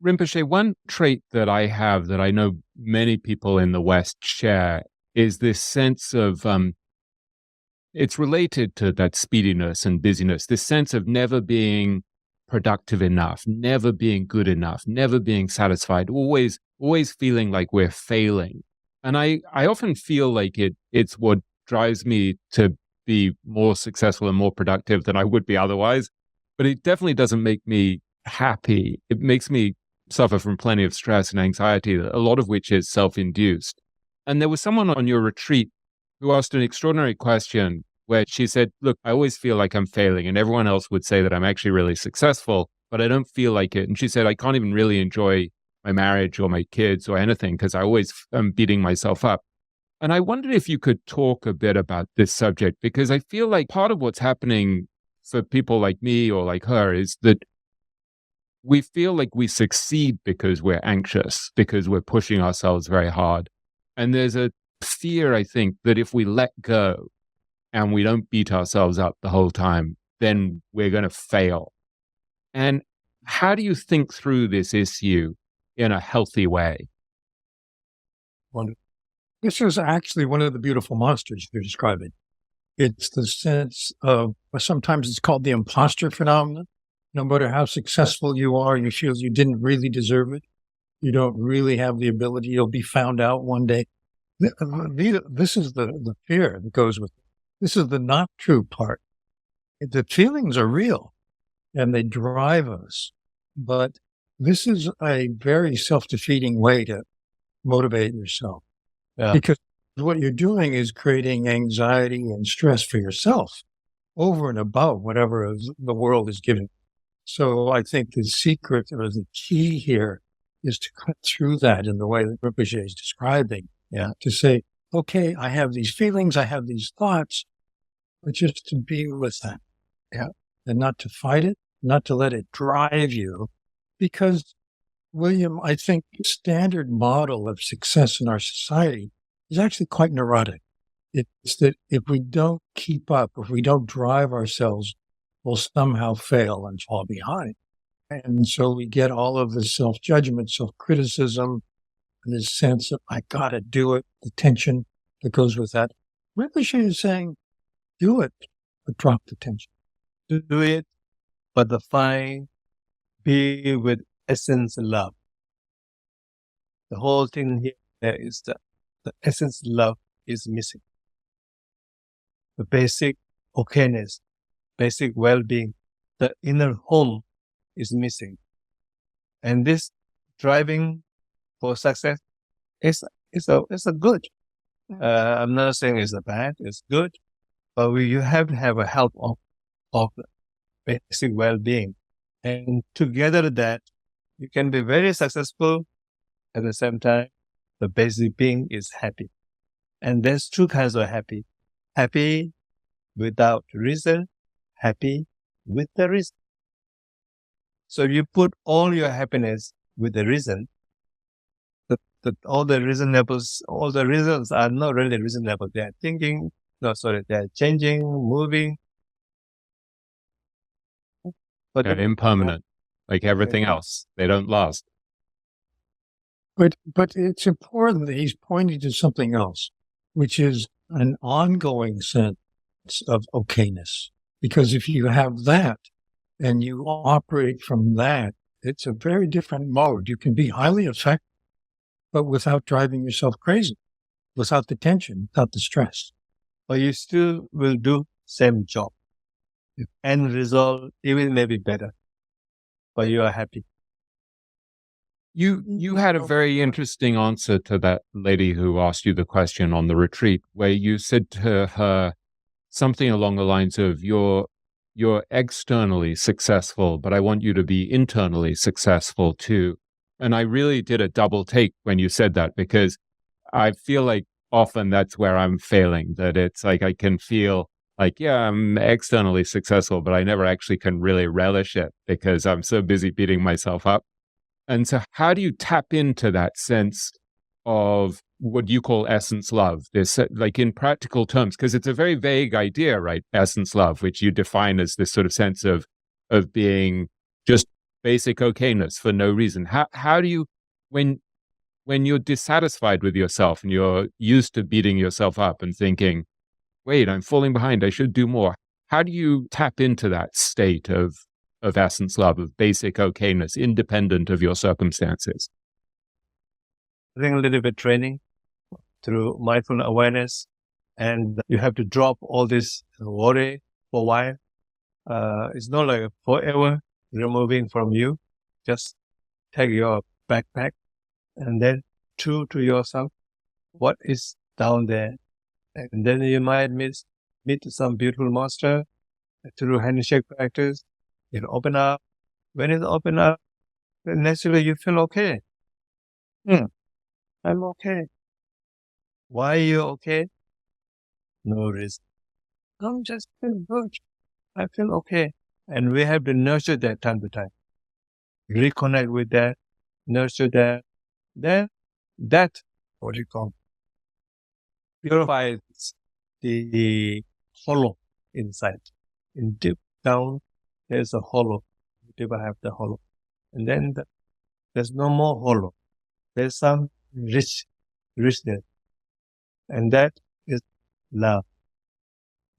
Rinpoche, one trait that I have that I know many people in the West share is this sense of, it's related to that speediness and busyness, this sense of never being productive enough, never being good enough, never being satisfied, always feeling like we're failing. And I often feel like it's what drives me to be more successful and more productive than I would be otherwise. But it definitely doesn't make me happy. It makes me suffer from plenty of stress and anxiety, a lot of which is self-induced. And there was someone on your retreat who asked an extraordinary question where she said, look, I always feel like I'm failing, and everyone else would say that I'm actually really successful, but I don't feel like it. And she said, I can't even really enjoy my marriage or my kids or anything because I always am beating myself up. And I wondered if you could talk a bit about this subject, because I feel like part of what's happening for people like me or like her is that we feel like we succeed because we're anxious, because we're pushing ourselves very hard. And there's a fear, I think, that if we let go and we don't beat ourselves up the whole time, then we're going to fail. And how do you think through this issue in a healthy way? Wonderful. This is actually one of the beautiful monsters you're describing. It's the sense of, sometimes it's called the impostor phenomenon. No matter how successful you are, you feel you didn't really deserve it. You don't really have the ability. You'll be found out one day. This is the fear that goes with it. This is the not true part. The feelings are real and they drive us. But this is a very self-defeating way to motivate yourself. Yeah. Because what you're doing is creating anxiety and stress for yourself over and above whatever the world is giving. So I think the secret or the key here is to cut through that in the way that Rinpoche is describing. Yeah. To say, okay, I have these feelings, I have these thoughts, but just to be with them. Yeah. And not to fight it, not to let it drive you. Because, William, I think the standard model of success in our society is actually quite neurotic. It's that if we don't keep up, if we don't drive ourselves, we'll somehow fail and fall behind. And so we get all of this self-judgment, self-criticism, and this sense of, I got to do it, the tension that goes with that. Rinpoche is saying, do it, but drop the tension. Do it, but be with essence love. The whole thing here is that the essence love is missing. The basic okayness, basic well-being, the inner home is missing. And this driving for success is a good. I'm not saying it's a bad, it's good, but you have to have a help of the basic well-being. And together that you can be very successful at the same time, the basic being is happy. And there's two kinds of happy. Happy without reason, happy with the reason. So if you put all your happiness with the reason, all the reasons are not really reasonable. They are they're changing, moving. But they're impermanent, like everything else. They don't last. But it's important that he's pointing to something else, which is an ongoing sense of okayness. Because if you have that and you operate from that, it's a very different mode. You can be highly effective, but without driving yourself crazy, without the tension, without the stress. But you still will do same job. End result even maybe better, but you are happy. You had a very interesting answer to that lady who asked you the question on the retreat, where you said to her something along the lines of, you're externally successful, but I want you to be internally successful too. And I really did a double take when you said that, because I feel like often that's where I'm failing, that it's like I can feel like, yeah, I'm externally successful, but I never actually can really relish it because I'm so busy beating myself up. And so how do you tap into that sense of what you call essence love, this, like in practical terms, because it's a very vague idea, right? Essence love, which you define as this sort of sense of being just basic okayness for no reason. How do you, when you're dissatisfied with yourself and you're used to beating yourself up and thinking, wait, I'm falling behind, I should do more. How do you tap into that state of essence love, of basic okayness, independent of your circumstances? I think a little bit training through mindful awareness, and you have to drop all this worry for a while. It's not like forever removing from you. Just take your backpack and then true to yourself, what is down there. And then you might meet some beautiful master through handshake practice. You open up. When it open up, then naturally you feel okay. I'm okay. Why are you okay? No reason. I'm just feeling good. I feel okay. And we have to nurture that time to time. Reconnect with that, nurture that. Then that, what you call, purifies the hollow inside. In deep down, there's a hollow. People have the hollow. And then there's no more hollow. There's some richness. And that is love.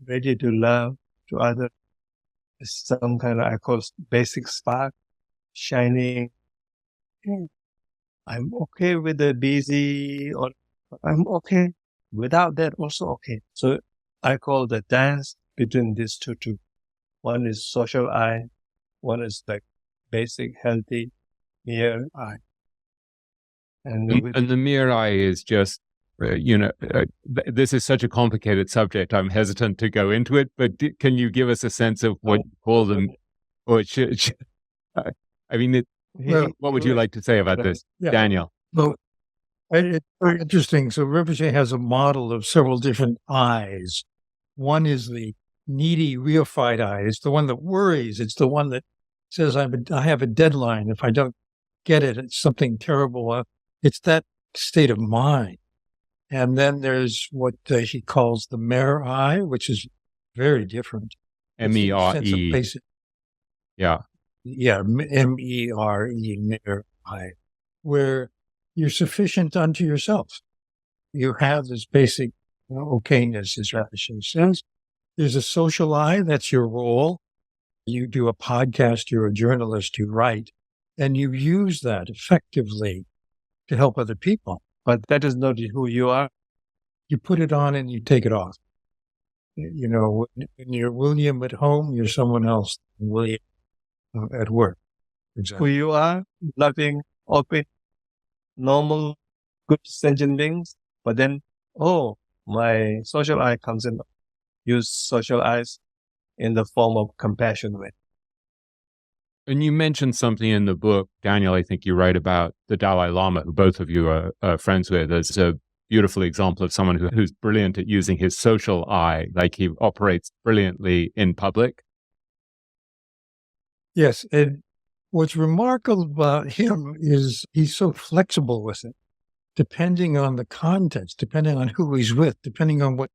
Ready to love to others. Some kind of, I call basic spark, shining. I'm okay with the busy, or I'm okay without that also okay. So I call the dance between these two. One is social I, one is like basic, healthy, mere I. And the mere I is just, this is such a complicated subject. I'm hesitant to go into it, but can you give us a sense of what you call them? Or what would you like to say about this, Daniel? Well, it's very interesting. So Rinpoche has a model of several different I's. One is the needy, reified I. It's the one that worries. It's the one that says, I have a deadline. If I don't get it, it's something terrible. It's that state of mind. And then there's what he calls the mere I, which is very different. MERE. Yeah. Yeah, MERE, mere I, where you're sufficient unto yourself. You have this basic okayness, as Rinpoche says. There's a social I, that's your role. You do a podcast, you're a journalist, you write, and you use that effectively to help other people. But that is not who you are. You put it on and you take it off. When you're William at home, you're someone else, William at work. Exactly. Who you are, loving, open, normal, good sentient beings. But then, my social I comes in. Use social eyes in the form of compassion with. And you mentioned something in the book, Daniel, I think you write about the Dalai Lama, who both of you are friends with, as a beautiful example of someone who's brilliant at using his social I, like he operates brilliantly in public. Yes, and what's remarkable about him is he's so flexible with it, depending on the context, depending on who he's with, depending on what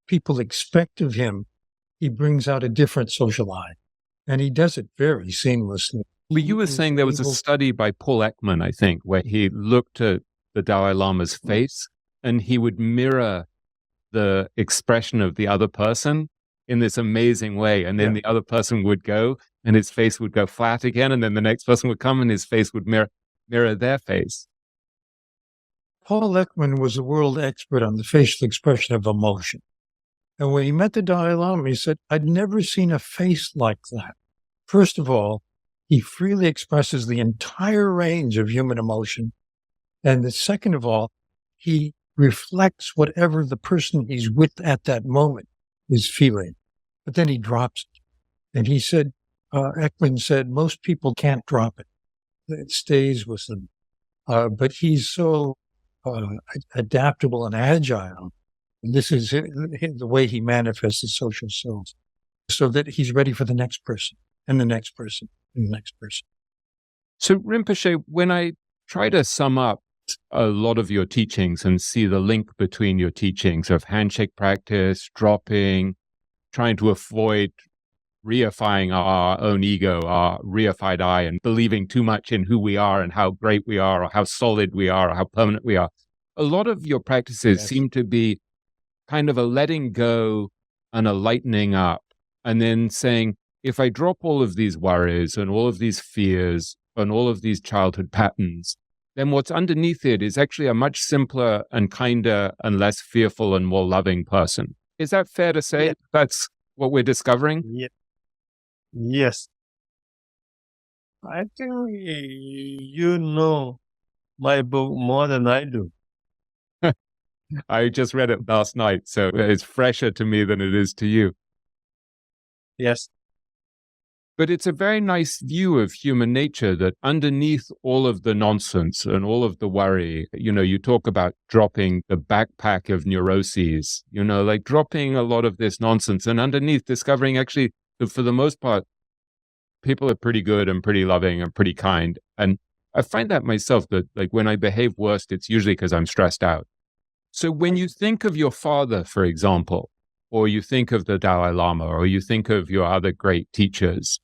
people expect of him, he brings out a different social I. And he does it very seamlessly. But you were saying there was a study by Paul Ekman, I think, where he looked at the Dalai Lama's face and he would mirror the expression of the other person in this amazing way. And then the other person would go and his face would go flat again. And then the next person would come and his face would mirror their face. Paul Ekman was a world expert on the facial expression of emotion. And when he met the Dalai Lama, he said, I'd never seen a face like that. First of all, he freely expresses the entire range of human emotion. And the second of all, he reflects whatever the person he's with at that moment is feeling. But then he drops it. And he said, Ekman said, most people can't drop it. It stays with them. But he's so adaptable and agile. This is the way he manifests his social self, so that he's ready for the next person and the next person and the next person. So Rinpoche, when I try to sum up a lot of your teachings and see the link between your teachings of handshake practice, dropping, trying to avoid reifying our own ego, our reified I, and believing too much in who we are and how great we are or how solid we are or how permanent we are. A lot of your practices seem to be kind of a letting go and a lightening up, and then saying, if I drop all of these worries and all of these fears and all of these childhood patterns, then what's underneath it is actually a much simpler and kinder and less fearful and more loving person. Is that fair to say? That's what we're discovering? Yes. I think you know my book more than I do. I just read it last night, so it's fresher to me than it is to you. Yes. But it's a very nice view of human nature that underneath all of the nonsense and all of the worry, you talk about dropping the backpack of neuroses, like dropping a lot of this nonsense, and underneath discovering actually that for the most part, people are pretty good and pretty loving and pretty kind. And I find that myself, that like when I behave worst, it's usually because I'm stressed out. So when you think of your father, for example, or you think of the Dalai Lama, or you think of your other great teachers,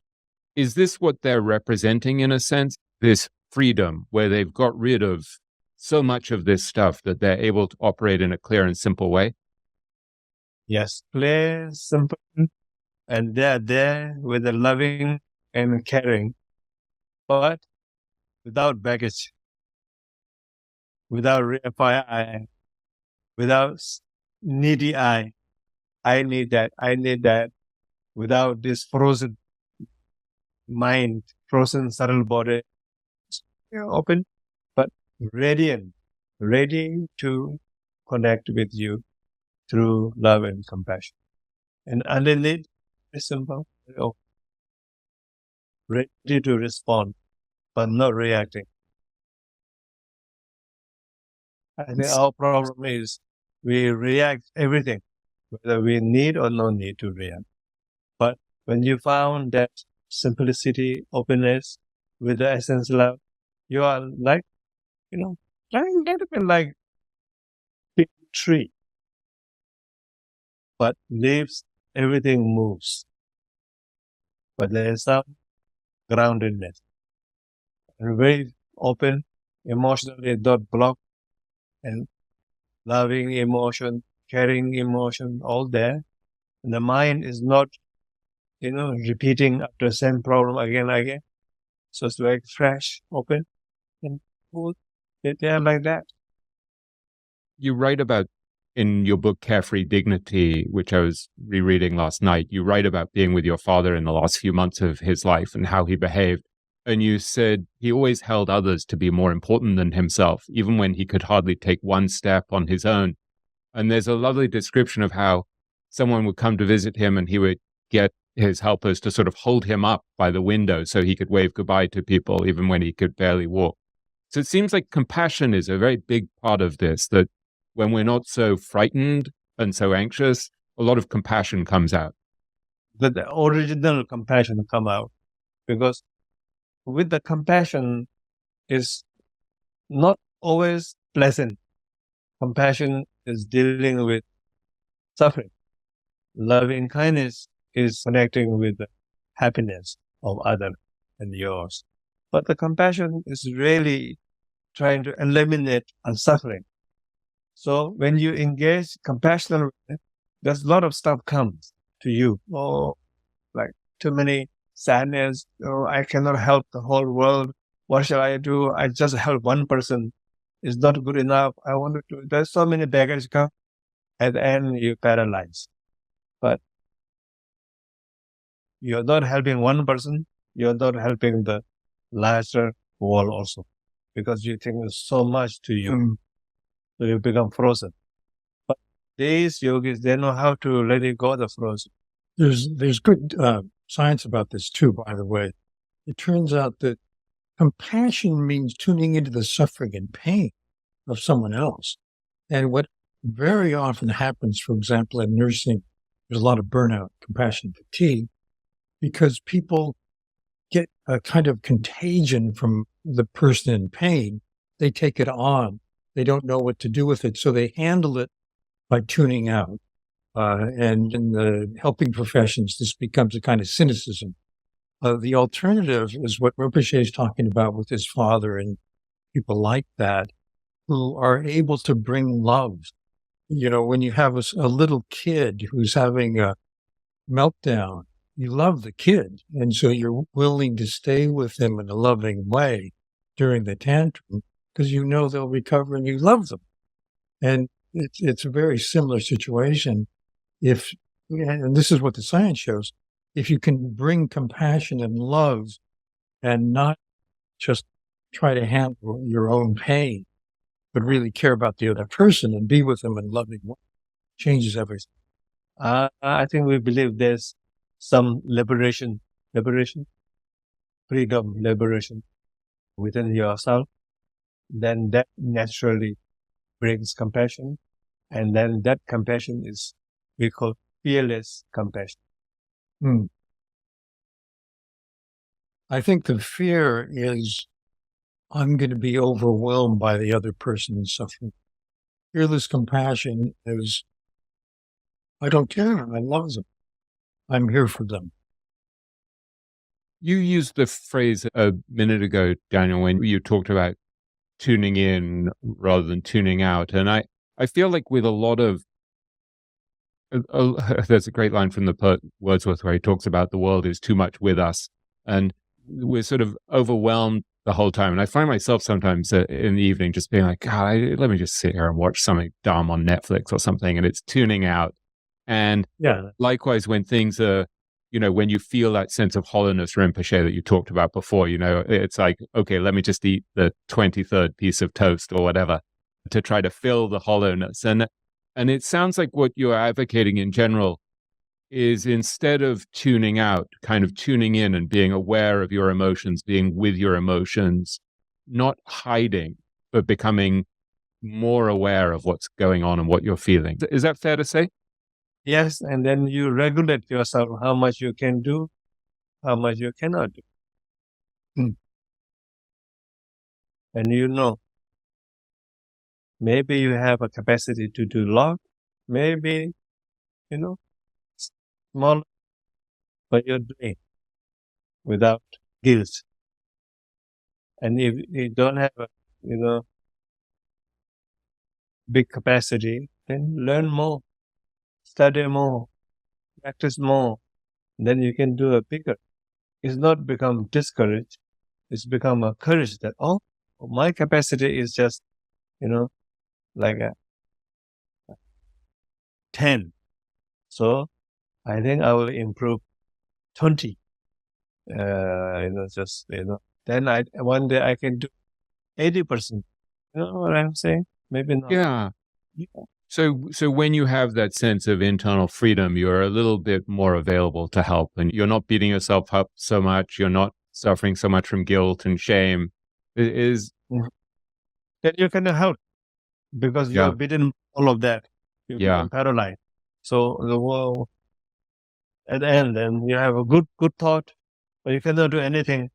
is this what they're representing in a sense? This freedom where they've got rid of so much of this stuff that they're able to operate in a clear and simple way? Yes, clear, simple, and they're there with the loving and caring, but without baggage, without FII, without needy I. I need that, without this frozen mind, frozen subtle body, open, but radiant, ready to connect with you through love and compassion. And underneath, very simple, ready to respond, but not reacting. I think our problem is we react everything, whether we need or no need to react. But when you found that simplicity, openness with the essence love, you are like, like big tree, but leaves, everything moves. But there is some groundedness. And very open, emotionally not blocked, and loving emotion, caring emotion, all there. And the mind is not, repeating after the same problem again and again. So it's very fresh, open, and cool. They are like that. You write about, in your book, Carefree Dignity, which I was rereading last night, you write about being with your father in the last few months of his life and how he behaved. And you said he always held others to be more important than himself, even when he could hardly take one step on his own. And there's a lovely description of how someone would come to visit him and he would get his helpers to sort of hold him up by the window so he could wave goodbye to people, even when he could barely walk. So it seems like compassion is a very big part of this, that when we're not so frightened and so anxious, a lot of compassion comes out. The original compassion come out, because with the compassion is not always pleasant. Compassion is dealing with suffering. Loving kindness is connecting with the happiness of others and yours. But the compassion is really trying to eliminate suffering. So when you engage compassion, there's a lot of stuff comes to you. Oh, like too many sadness. Oh, I cannot help the whole world. What shall I do? I just help one person. It's not good enough. I want to. There's so many baggage come. At the end, you paralyze. But you're not helping one person. You're not helping the larger world also, because you think there's so much to you. So you become frozen. But these yogis, they know how to let it go, the frozen. There's good science about this too, by the way. It turns out that compassion means tuning into the suffering and pain of someone else. And what very often happens, for example, in nursing, there's a lot of burnout, compassion fatigue, because people get a kind of contagion from the person in pain. They take it on. They don't know what to do with it. So they handle it by tuning out. And in the helping professions, this becomes a kind of cynicism. The alternative is what Rinpoche is talking about with his father and people like that, who are able to bring love. You know, when you have a little kid who's having a meltdown, you love the kid. And so you're willing to stay with them in a loving way during the tantrum because you know they'll recover and you love them. And it's a very similar situation. And this is what the science shows, if you can bring compassion and love and not just try to handle your own pain, but really care about the other person and be with them in loving way, changes everything. I think we believe there's some liberation within yourself. Then that naturally brings compassion. And then that compassion is, we call fearless compassion. I think the fear is, I'm going to be overwhelmed by the other person's suffering. Fearless compassion is, I don't care. I love them. I'm here for them. You used the phrase a minute ago, Daniel, when you talked about tuning in rather than tuning out. And I feel like with a lot of, there's a great line from the poet Wordsworth where he talks about the world is too much with us. And we're sort of overwhelmed the whole time. And I find myself sometimes in the evening just being like, God, let me just sit here and watch something dumb on Netflix or something. And it's tuning out. And likewise, when things are, you know, when you feel that sense of hollowness, Rinpoche, that you talked about before, you know, it's like, okay, let me just eat the 23rd piece of toast or whatever to try to fill the hollowness. And it sounds like what you're advocating in general is, instead of tuning out, kind of tuning in and being aware of your emotions, being with your emotions, not hiding, but becoming more aware of what's going on and what you're feeling. Is that fair to say? Yes, and then you regulate yourself, how much you can do, how much you cannot do. And you know, maybe you have a capacity to do a lot, maybe, you know, small, but you're doing without guilt. And if you don't have a, you know, big capacity, then learn more, study more, practice more. Then you can do a bigger. It's not become discouraged. It's become a courage that, oh, my capacity is just, you know, like a 10. So I think I will improve 20. You know, just, you know, then one day I can do 80%. You know what I'm saying? Maybe not. Yeah. So when you have that sense of internal freedom, you're a little bit more available to help, and you're not beating yourself up so much. You're not suffering so much from guilt and shame. It is. Then you can help, because you're beaten all of that. You become paralyzed. So the world, at the end, then you have a good thought, but you cannot do anything.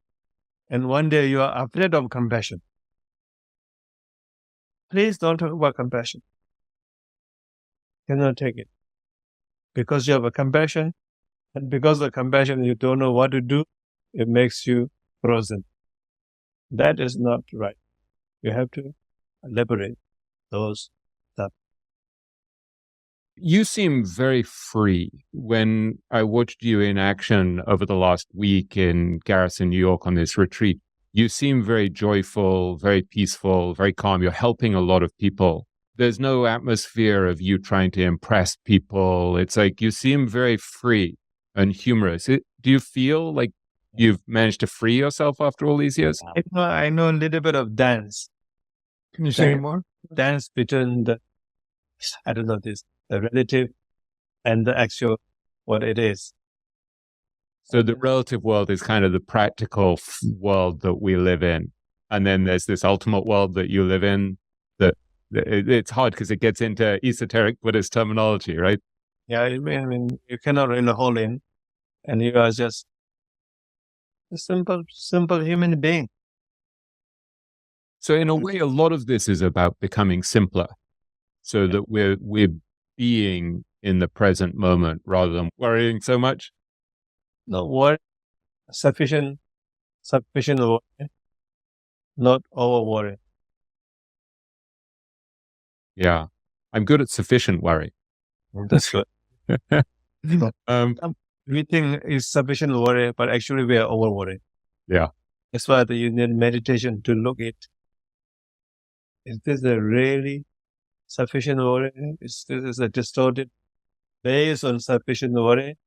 And one day you are afraid of compassion. Please don't talk about compassion. Cannot take it. Because you have a compassion, and because of compassion you don't know what to do, it makes you frozen. That is not right. You have to liberate those stuff. You seem very free. When I watched you in action over the last week in Garrison, New York on this retreat, you seem very joyful, very peaceful, very calm. You're helping a lot of people. There's no atmosphere of you trying to impress people. It's like you seem very free and humorous. Do you feel like you've managed to free yourself after all these years? I know a little bit of dance. Can you say more? Dance between the, I don't know this, the relative and the actual, what it is. So the relative world is kind of the practical world that we live in. And then there's this ultimate world that you live in that it's hard because it gets into esoteric Buddhist terminology, right? Yeah, I mean, you cannot really hold in, and you are just a simple human being. So in a way, a lot of this is about becoming simpler, so that we're being in the present moment rather than worrying so much? No worry, sufficient worry, not over worry. Yeah. I'm good at sufficient worry. That's good. Um, We think it's sufficient worry, but actually we are over worried. yeah. That's why you need meditation to look at, is this a really sufficient worry? Is this a distorted based on sufficient worry?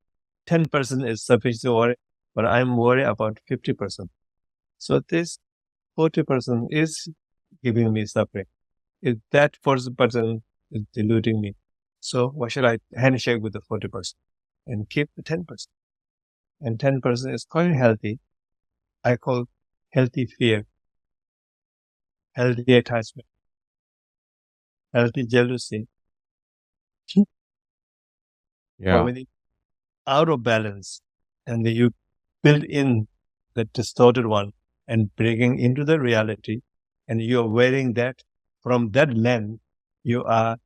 10% is sufficient worry, but I'm worried about 50%. So this 40% is giving me suffering. If that 40% is deluding me, so why should I handshake with the 40% and keep the 10%? And 10% is quite healthy. I call healthy fear, healthy attachment, healthy jealousy. Yeah. But when it's out of balance and then you build in the distorted one and bringing into the reality, and you're wearing that from that lens, you are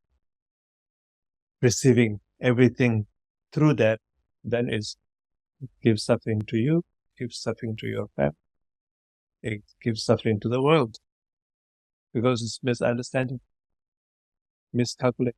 receiving everything through that, then it gives suffering to you, gives suffering to your family, it gives suffering to the world because it's misunderstanding, miscalculation.